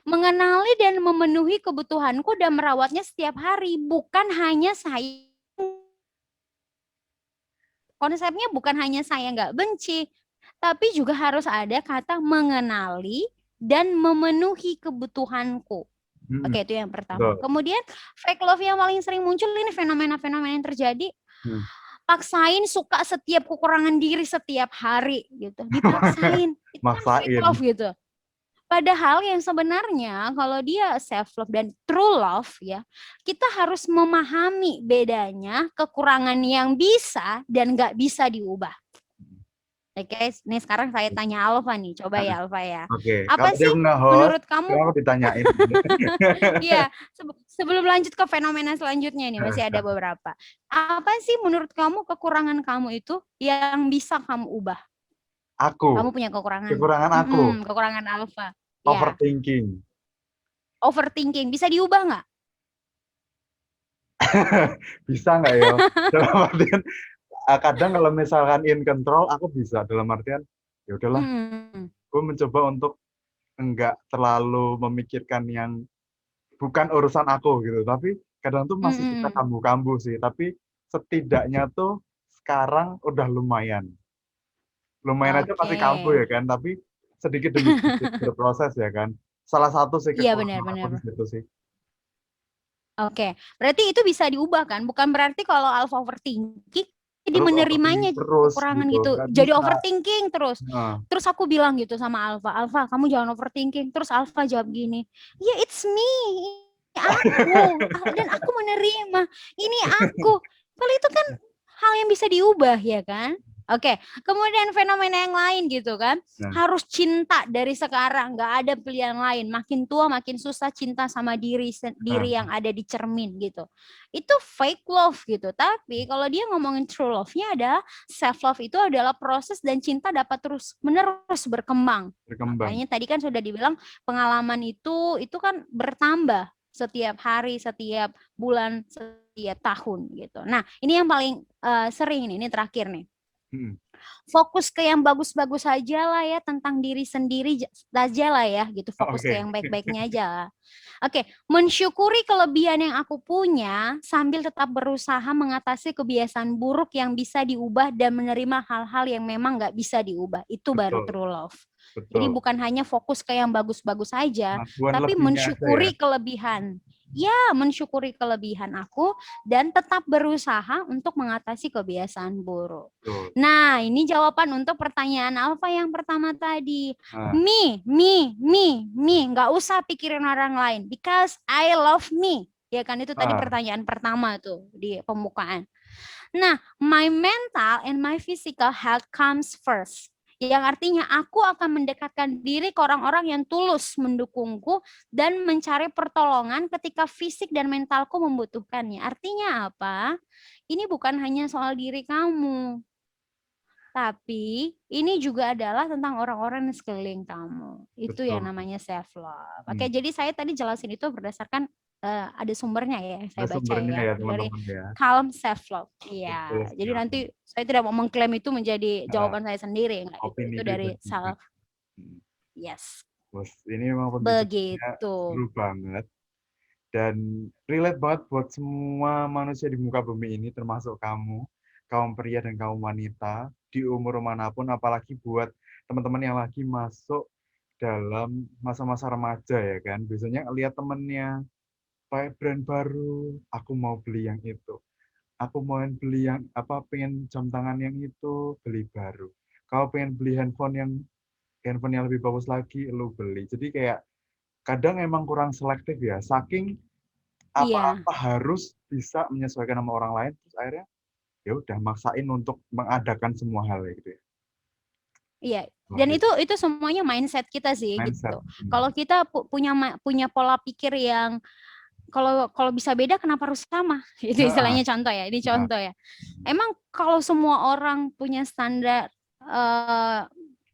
[SPEAKER 2] mengenali dan memenuhi kebutuhanku dan merawatnya setiap hari, bukan hanya saya. Konsepnya bukan hanya saya nggak benci, tapi juga harus ada kata mengenali dan memenuhi kebutuhanku. Oke, itu yang pertama.
[SPEAKER 1] betul.
[SPEAKER 2] Kemudian fake love yang paling sering muncul ini fenomena-fenomena yang terjadi.
[SPEAKER 1] Hmm.
[SPEAKER 2] Paksain suka setiap kekurangan diri setiap hari gitu. Dipaksain. Itu kan fake
[SPEAKER 1] Maksain.
[SPEAKER 2] love gitu. Padahal yang sebenarnya kalau dia self love dan true love ya, kita harus memahami bedanya kekurangan yang bisa dan nggak bisa diubah. Oke, nih sekarang saya tanya Alfa nih, coba ya Alfa ya.
[SPEAKER 1] Oke,
[SPEAKER 2] Apa
[SPEAKER 1] kalau dia
[SPEAKER 2] sih
[SPEAKER 1] nge-host,
[SPEAKER 2] menurut kamu?
[SPEAKER 1] sekarang aku ditanyain.
[SPEAKER 2] Iya, sebelum lanjut ke fenomena selanjutnya nih, masih ada beberapa. Apa sih menurut kamu kekurangan kamu itu yang bisa kamu ubah?
[SPEAKER 1] Aku,
[SPEAKER 2] Kamu punya kekurangan.
[SPEAKER 1] kekurangan aku.
[SPEAKER 2] Kekurangan Alfa. Ya,
[SPEAKER 1] Overthinking.
[SPEAKER 2] overthinking. Bisa diubah nggak?
[SPEAKER 1] Bisa nggak ya? Dalam artian, kadang kalau misalkan in control, aku bisa. Dalam artian, ya udahlah,
[SPEAKER 2] Hmm.
[SPEAKER 1] gue mencoba untuk enggak terlalu memikirkan yang bukan urusan aku gitu. Tapi kadang tuh masih suka
[SPEAKER 2] Mm-mm.
[SPEAKER 1] kambuh-kambuh sih. Tapi setidaknya tuh sekarang udah lumayan. Lumayan aja
[SPEAKER 2] Oke.
[SPEAKER 1] pasti kambuh ya kan. Tapi sedikit demi sedikit berproses ya kan. Salah satu sih
[SPEAKER 2] Iya
[SPEAKER 1] kekuatan aku
[SPEAKER 2] benar-benar.
[SPEAKER 1] di situ sih.
[SPEAKER 2] Oke, berarti itu bisa diubah kan? Bukan berarti kalau alpha overthinking jadi
[SPEAKER 1] Terus overthinking
[SPEAKER 2] menerimanya
[SPEAKER 1] terus
[SPEAKER 2] kekurangan
[SPEAKER 1] gitu.
[SPEAKER 2] gitu.
[SPEAKER 1] Nggak
[SPEAKER 2] Jadi
[SPEAKER 1] bisa.
[SPEAKER 2] overthinking terus.
[SPEAKER 1] Nah,
[SPEAKER 2] Terus aku bilang gitu sama Alpha, Alpha kamu jangan overthinking. Terus Alpha jawab gini, ya it's me, ini aku. Dan aku menerima, ini aku. Kalau itu kan hal yang bisa diubah ya kan? Oke, kemudian fenomena yang lain gitu kan.
[SPEAKER 1] nah,
[SPEAKER 2] Harus cinta dari sekarang, nggak ada pilihan lain. Makin tua makin susah cinta sama diri
[SPEAKER 1] nah,
[SPEAKER 2] sendiri yang ada di cermin gitu. Itu fake love gitu. Tapi kalau dia ngomongin true love-nya adalah self love itu adalah proses dan cinta dapat terus menerus berkembang.
[SPEAKER 1] berkembang.
[SPEAKER 2] Makanya tadi kan sudah dibilang pengalaman itu kan bertambah setiap hari, setiap bulan, setiap tahun gitu. Nah, ini yang paling sering ini terakhir nih.
[SPEAKER 1] Hmm.
[SPEAKER 2] Fokus ke yang bagus-bagus aja lah ya, tentang diri sendiri aja lah ya gitu, fokus ke
[SPEAKER 1] Oke.
[SPEAKER 2] yang baik-baiknya aja lah. Oke, mensyukuri kelebihan yang aku punya sambil tetap berusaha mengatasi kebiasaan buruk yang bisa diubah dan menerima hal-hal yang memang nggak bisa diubah. Itu baru
[SPEAKER 1] Betul,
[SPEAKER 2] true love. Jadi
[SPEAKER 1] betul.
[SPEAKER 2] bukan hanya fokus ke yang bagus-bagus saja,
[SPEAKER 1] Pengakuan
[SPEAKER 2] tapi
[SPEAKER 1] lebihnya aja ya.
[SPEAKER 2] mensyukuri kelebihan. Ya, mensyukuri kelebihan aku dan tetap berusaha untuk mengatasi kebiasaan buruk.
[SPEAKER 1] Betul.
[SPEAKER 2] Nah, ini jawaban untuk pertanyaan Alfa yang pertama tadi.
[SPEAKER 1] Nah,
[SPEAKER 2] Me. Nggak usah pikirin orang lain. Because I love me. Ya kan, itu tadi
[SPEAKER 1] ah,
[SPEAKER 2] pertanyaan pertama tuh di pembukaan. Nah, my mental and my physical health comes first. Yang artinya aku akan mendekatkan diri ke orang-orang yang tulus mendukungku dan mencari pertolongan ketika fisik dan mentalku membutuhkannya. Artinya apa? Ini bukan hanya soal diri kamu, tapi ini juga adalah tentang orang-orang di sekeliling kamu. Itu yang
[SPEAKER 1] betul.
[SPEAKER 2] namanya self love. Oke,
[SPEAKER 1] Hmm.
[SPEAKER 2] jadi saya tadi jelasin itu berdasarkan ada sumbernya ya,
[SPEAKER 1] Ada
[SPEAKER 2] saya baca
[SPEAKER 1] sumbernya
[SPEAKER 2] ya
[SPEAKER 1] ya
[SPEAKER 2] dari
[SPEAKER 1] teman-teman ya.
[SPEAKER 2] Calm Self Love.
[SPEAKER 1] Betul
[SPEAKER 2] Iya, jadi nanti
[SPEAKER 1] sekali.
[SPEAKER 2] saya tidak mau mengklaim itu menjadi
[SPEAKER 1] Ah,
[SPEAKER 2] jawaban saya sendiri, enggak,
[SPEAKER 1] opini
[SPEAKER 2] itu dari
[SPEAKER 1] pribadi.
[SPEAKER 2] self.
[SPEAKER 1] Hmm.
[SPEAKER 2] Yes,
[SPEAKER 1] Bos, ini memang pembicaraannya
[SPEAKER 2] begitu.
[SPEAKER 1] seru banget dan relate banget buat semua manusia di muka bumi ini, termasuk kamu, kaum pria dan kaum wanita di umur manapun, apalagi buat teman-teman yang lagi masuk dalam masa-masa remaja ya kan. Biasanya lihat temennya pakai brand baru, aku mau beli yang itu. Aku mau beli yang apa, pengen jam tangan yang itu, beli baru. Kau pengen beli handphone yang lebih bagus lagi, lu beli. Jadi kayak kadang emang kurang selektif ya. Saking
[SPEAKER 2] Iya,
[SPEAKER 1] apa-apa harus bisa menyesuaikan sama orang lain, terus akhirnya ya udah maksain untuk mengadakan semua hal ya gitu ya.
[SPEAKER 2] iya.
[SPEAKER 1] Wah,
[SPEAKER 2] Dan
[SPEAKER 1] itu
[SPEAKER 2] itu semuanya mindset kita sih
[SPEAKER 1] mindset.
[SPEAKER 2] gitu. Kalau kita punya pola pikir yang kalau kalau bisa beda kenapa harus sama? Itu
[SPEAKER 1] Heeh,
[SPEAKER 2] istilahnya contoh ya. Ini
[SPEAKER 1] heeh.
[SPEAKER 2] contoh ya. Emang kalau semua orang punya standar eh,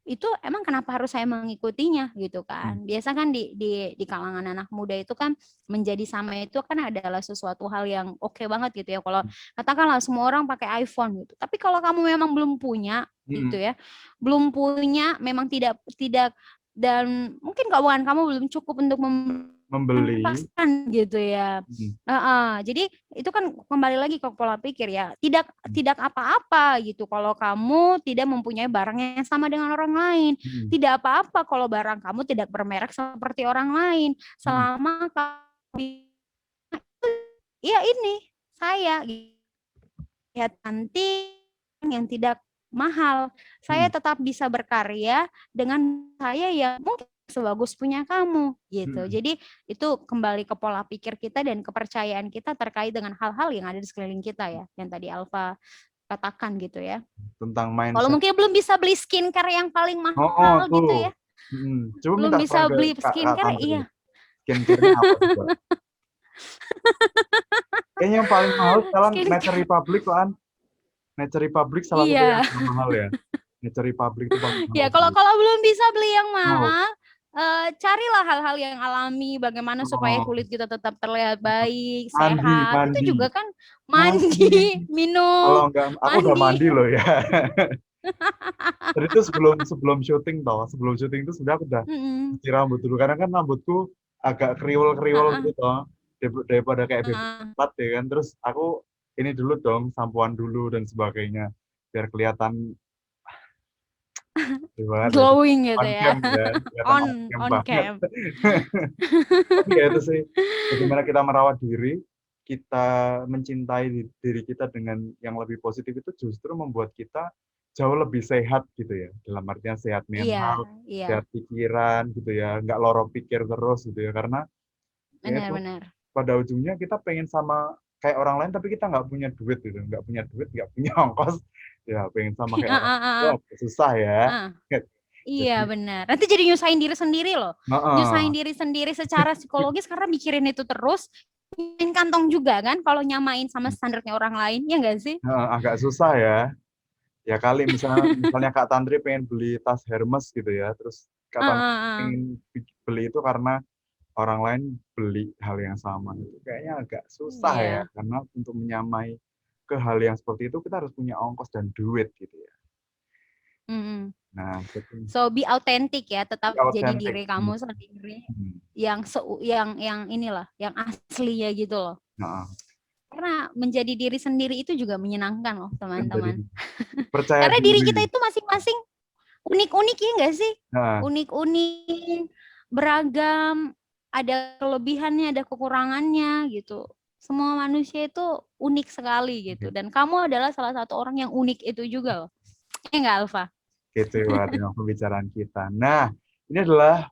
[SPEAKER 2] itu emang kenapa harus saya mengikutinya gitu
[SPEAKER 1] Hmm,
[SPEAKER 2] kan? Biasa kan di kalangan anak muda itu kan menjadi sama itu kan adalah sesuatu hal yang oke banget gitu ya. Kalau katakanlah semua orang pakai iPhone gitu. Tapi kalau kamu memang belum punya gitu
[SPEAKER 1] hmm,
[SPEAKER 2] ya, belum punya, memang tidak tidak dan mungkin keuangan kamu belum cukup untuk
[SPEAKER 1] membeli.
[SPEAKER 2] melepaskan gitu ya.
[SPEAKER 1] Hmm,
[SPEAKER 2] Jadi itu kan kembali lagi ke pola pikir ya. Tidak tidak apa-apa gitu kalau kamu tidak mempunyai barang yang sama dengan orang lain.
[SPEAKER 1] hmm,
[SPEAKER 2] Tidak apa-apa kalau barang kamu tidak bermerek seperti orang lain.
[SPEAKER 1] hmm,
[SPEAKER 2] Selama kamu ya ini saya lihat nanti yang tidak mahal. Saya
[SPEAKER 1] hmm,
[SPEAKER 2] tetap bisa berkarya dengan saya yang mungkin sebagus punya kamu gitu.
[SPEAKER 1] hmm.
[SPEAKER 2] Jadi itu kembali ke pola pikir kita dan kepercayaan kita terkait dengan hal-hal yang ada di sekeliling kita ya, yang tadi Alfa katakan gitu ya.
[SPEAKER 1] Tentang
[SPEAKER 2] Kalau
[SPEAKER 1] mindset.
[SPEAKER 2] mungkin belum bisa beli skincare yang paling
[SPEAKER 1] Oh, oh
[SPEAKER 2] mahal gitu
[SPEAKER 1] tuh.
[SPEAKER 2] ya,
[SPEAKER 1] Coba
[SPEAKER 2] belum
[SPEAKER 1] minta saran
[SPEAKER 2] bisa
[SPEAKER 1] ke
[SPEAKER 2] beli
[SPEAKER 1] Kak
[SPEAKER 2] skincare,
[SPEAKER 1] Tantri.
[SPEAKER 2] iya.
[SPEAKER 1] Skincare-nya apa coba? Kayaknya yang paling mahal sekarang Nature
[SPEAKER 2] Skincare,
[SPEAKER 1] Republic kan. Nature Republic salah satu yang
[SPEAKER 2] iya.
[SPEAKER 1] mahal ya. Nature Republic itu paling mahal
[SPEAKER 2] Ya kalau
[SPEAKER 1] sih.
[SPEAKER 2] kalau belum bisa beli yang
[SPEAKER 1] Mau.
[SPEAKER 2] mahal, carilah hal-hal yang alami, bagaimana supaya
[SPEAKER 1] Oh,
[SPEAKER 2] kulit kita tetap terlihat baik,
[SPEAKER 1] mandi,
[SPEAKER 2] sehat. Itu
[SPEAKER 1] mandi,
[SPEAKER 2] juga kan
[SPEAKER 1] mandi.
[SPEAKER 2] mandi,
[SPEAKER 1] Kalau
[SPEAKER 2] minum,
[SPEAKER 1] enggak, aku udah
[SPEAKER 2] mandi.
[SPEAKER 1] mandi loh ya. Tadi itu sebelum sebelum syuting toh, sebelum syuting itu sudah aku udah
[SPEAKER 2] Mhm,
[SPEAKER 1] cuci rambut dulu karena kan rambutku agak kriwel-kriwel
[SPEAKER 2] heeh
[SPEAKER 1] gitu toh. Daripada kayak baby
[SPEAKER 2] heeh.
[SPEAKER 1] empat ya kan. Terus aku ini dulu dong, sampoan dulu dan sebagainya biar kelihatan banget ya.
[SPEAKER 2] Glowing gitu
[SPEAKER 1] On
[SPEAKER 2] ya.
[SPEAKER 1] cam ya, kelihatan on cam
[SPEAKER 2] On
[SPEAKER 1] banget.
[SPEAKER 2] cam.
[SPEAKER 1] Tapi ya itu sih, bagaimana kita merawat diri, kita mencintai diri kita dengan yang lebih positif itu justru membuat kita jauh lebih sehat gitu ya. Dalam artian sehat
[SPEAKER 2] Iya
[SPEAKER 1] mental,
[SPEAKER 2] iya,
[SPEAKER 1] sehat pikiran gitu ya, nggak loro pikir terus gitu ya. Karena ya
[SPEAKER 2] benar
[SPEAKER 1] itu
[SPEAKER 2] benar.
[SPEAKER 1] pada ujungnya kita pengen sama kayak orang lain tapi kita nggak punya duit gitu, nggak punya duit, nggak punya ongkos, ya pengen sama kayak orang
[SPEAKER 2] Heeh
[SPEAKER 1] lain,
[SPEAKER 2] heeh
[SPEAKER 1] ya susah ya.
[SPEAKER 2] heeh. Iya
[SPEAKER 1] Jadi,
[SPEAKER 2] benar. Nanti jadi nyusahin diri sendiri loh.
[SPEAKER 1] heeh,
[SPEAKER 2] Nyusahin diri sendiri secara psikologis karena mikirin itu terus. Nyusahin kantong juga kan kalau nyamain sama standarnya orang lain, ya enggak sih?
[SPEAKER 1] heeh, agak susah ya. Ya kali misalnya Kak Tantri pengen beli tas Hermes gitu ya, terus Kak Tantri
[SPEAKER 2] Heeh heeh.
[SPEAKER 1] pengen beli itu karena orang lain beli hal yang sama itu kayaknya agak susah ya,
[SPEAKER 2] Iya.
[SPEAKER 1] karena untuk menyamai ke hal yang seperti itu kita harus punya ongkos dan duit gitu ya.
[SPEAKER 2] Mm-mm.
[SPEAKER 1] Nah, jadi
[SPEAKER 2] So be authentic ya, tetap jadi
[SPEAKER 1] authentic.
[SPEAKER 2] diri kamu sendiri
[SPEAKER 1] Hmm.
[SPEAKER 2] yang inilah, yang aslinya gitu loh.
[SPEAKER 1] Nah,
[SPEAKER 2] Karena menjadi diri sendiri itu juga menyenangkan loh,
[SPEAKER 1] jadi
[SPEAKER 2] teman-teman.
[SPEAKER 1] percaya
[SPEAKER 2] Karena diri kita
[SPEAKER 1] diri.
[SPEAKER 2] itu masing-masing unik-unik ya enggak sih?
[SPEAKER 1] Nah,
[SPEAKER 2] Unik-unik, beragam, ada kelebihannya, ada kekurangannya gitu. Semua manusia itu unik sekali gitu. Dan kamu adalah salah satu orang yang unik itu juga loh. Ya enggak, Alfa?
[SPEAKER 1] gitu ya dengan pembicaraan kita. Nah, ini adalah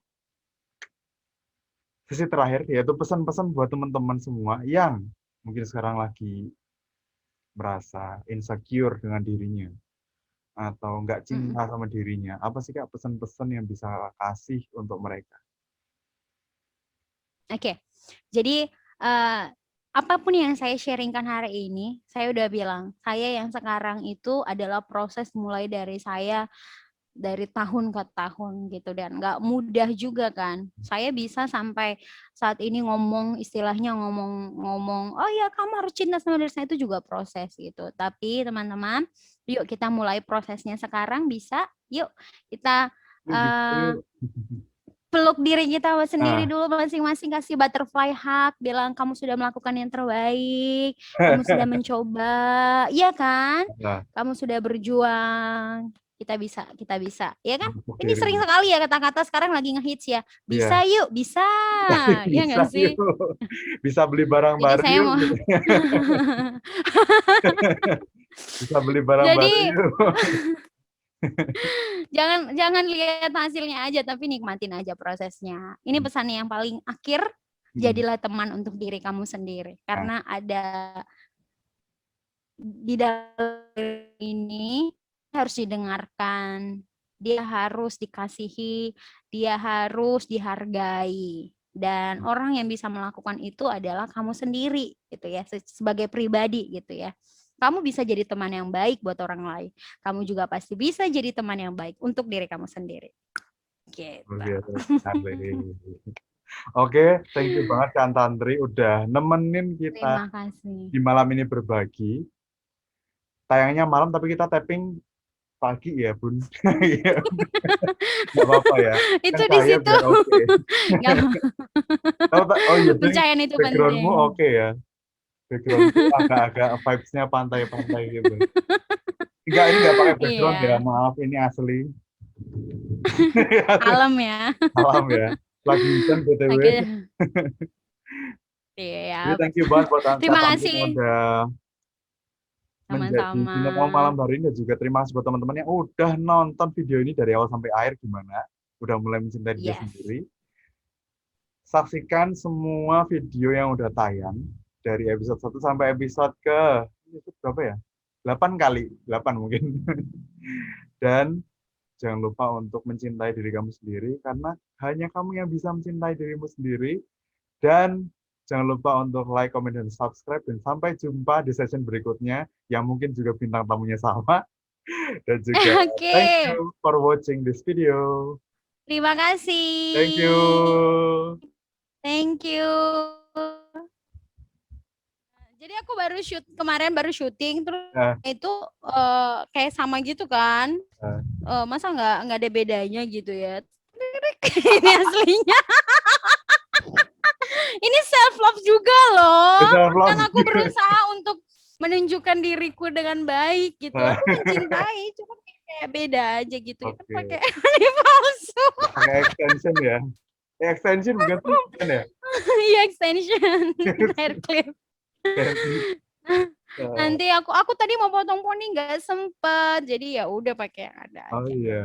[SPEAKER 1] sesi terakhir yaitu pesan-pesan buat teman-teman semua yang mungkin sekarang lagi merasa insecure dengan dirinya atau nggak
[SPEAKER 2] Mm-mm.
[SPEAKER 1] cinta sama dirinya. Apa sih Kak pesan-pesan yang bisa kasih untuk mereka?
[SPEAKER 2] Oke. Jadi apapun yang saya sharingkan hari ini, saya udah bilang, saya yang sekarang itu adalah proses mulai dari saya dari tahun ke tahun gitu dan nggak mudah juga kan. Saya bisa sampai saat ini ngomong istilahnya ngomong oh ya kamu harus cinta sama diri saya itu juga proses gitu. Tapi teman-teman, yuk kita mulai prosesnya sekarang bisa. Yuk kita uh,
[SPEAKER 1] Gitu.
[SPEAKER 2] peluk diri kita sendiri
[SPEAKER 1] Nah,
[SPEAKER 2] dulu masing-masing, kasih butterfly hug, bilang kamu sudah melakukan yang terbaik, kamu sudah mencoba, iya kan?
[SPEAKER 1] nah,
[SPEAKER 2] Kamu sudah berjuang, kita bisa, ya kan?
[SPEAKER 1] untuk
[SPEAKER 2] Ini sering
[SPEAKER 1] diri.
[SPEAKER 2] sekali ya kata-kata sekarang lagi ngehits ya, bisa
[SPEAKER 1] Iya,
[SPEAKER 2] yuk, bisa, ya
[SPEAKER 1] bisa
[SPEAKER 2] nggak sih?
[SPEAKER 1] yuk. Bisa beli barang
[SPEAKER 2] Jadi
[SPEAKER 1] baru
[SPEAKER 2] saya
[SPEAKER 1] yuk.
[SPEAKER 2] mau,
[SPEAKER 1] Gitu. Bisa beli barang baru
[SPEAKER 2] jadi
[SPEAKER 1] yuk.
[SPEAKER 2] jangan jangan lihat hasilnya aja, tapi nikmatin aja prosesnya. Ini pesannya yang paling akhir,
[SPEAKER 1] Hmm.
[SPEAKER 2] jadilah teman untuk diri kamu sendiri
[SPEAKER 1] Nah,
[SPEAKER 2] karena ada di dalam ini harus didengarkan, dia harus dikasihi, dia harus dihargai. Dan orang yang bisa melakukan itu adalah kamu sendiri gitu ya, sebagai pribadi gitu ya. Kamu bisa jadi teman yang baik buat orang lain. Kamu juga pasti bisa jadi teman yang baik untuk diri kamu sendiri. Gitu.
[SPEAKER 1] luar biasa sekali. Oke, thank you banget Kak Tantri udah nemenin kita
[SPEAKER 2] Terima kasih.
[SPEAKER 1] di malam ini berbagi. Tayangnya malam tapi kita tapping pagi ya Bun. Iya, nggak apa-apa ya. Kan
[SPEAKER 2] Itu di
[SPEAKER 1] cahaya
[SPEAKER 2] situ.
[SPEAKER 1] biar oke.
[SPEAKER 2] Nggak,
[SPEAKER 1] Oh iya, jadi
[SPEAKER 2] pencahayaan itu
[SPEAKER 1] backgroundmu
[SPEAKER 2] penting.
[SPEAKER 1] oke ya. Backgroundku agak-agak vibes-nya pantai-pantai gitu. Enggak, ini nggak pakai background ya,
[SPEAKER 2] Iya,
[SPEAKER 1] maaf ini asli.
[SPEAKER 2] alam ya.
[SPEAKER 1] Malam ya. Lagi hujan BTW.
[SPEAKER 2] Oke,
[SPEAKER 1] Jadi
[SPEAKER 2] siap.
[SPEAKER 1] thank you banget buat Kak
[SPEAKER 2] Terima
[SPEAKER 1] Tantri yang
[SPEAKER 2] kasih.
[SPEAKER 1] udah menjadi
[SPEAKER 2] Sama-sama.
[SPEAKER 1] bintang tamu malam hari ini dan juga terima kasih buat teman-teman yang udah nonton video ini dari awal sampai akhir gimana. Udah mulai mencintai diri
[SPEAKER 2] Yes.
[SPEAKER 1] sendiri. Saksikan semua video yang udah tayang dari episode 1 sampai episode berapa ya? 8 kali, 8 mungkin. Dan jangan lupa untuk mencintai diri kamu sendiri karena hanya kamu yang bisa mencintai dirimu sendiri. Dan jangan lupa untuk like, comment, dan subscribe. Dan sampai jumpa di session berikutnya yang mungkin juga bintang tamunya sama. Dan juga thank
[SPEAKER 2] Oke.
[SPEAKER 1] you for watching this video.
[SPEAKER 2] Terima kasih.
[SPEAKER 1] Thank you.
[SPEAKER 2] Thank you. Jadi aku kemarin baru syuting terus
[SPEAKER 1] Nah,
[SPEAKER 2] itu kayak sama gitu kan. Masa nggak ada bedanya gitu ya. Ini aslinya. Ini self love juga loh.
[SPEAKER 1] self
[SPEAKER 2] Kan
[SPEAKER 1] love.
[SPEAKER 2] aku berusaha untuk menunjukkan diriku dengan baik gitu. Aku mencintai, cuma kayak beda aja gitu. Kan
[SPEAKER 1] Oke.
[SPEAKER 2] pakai ini palsu.
[SPEAKER 1] Pakai extension ya. Extension bukan tuh kan ya?
[SPEAKER 2] Iya, extension hair clip. Nanti aku tadi mau potong poni nggak sempet, jadi ya udah pakai yang ada
[SPEAKER 1] Oh
[SPEAKER 2] aja.
[SPEAKER 1] iya.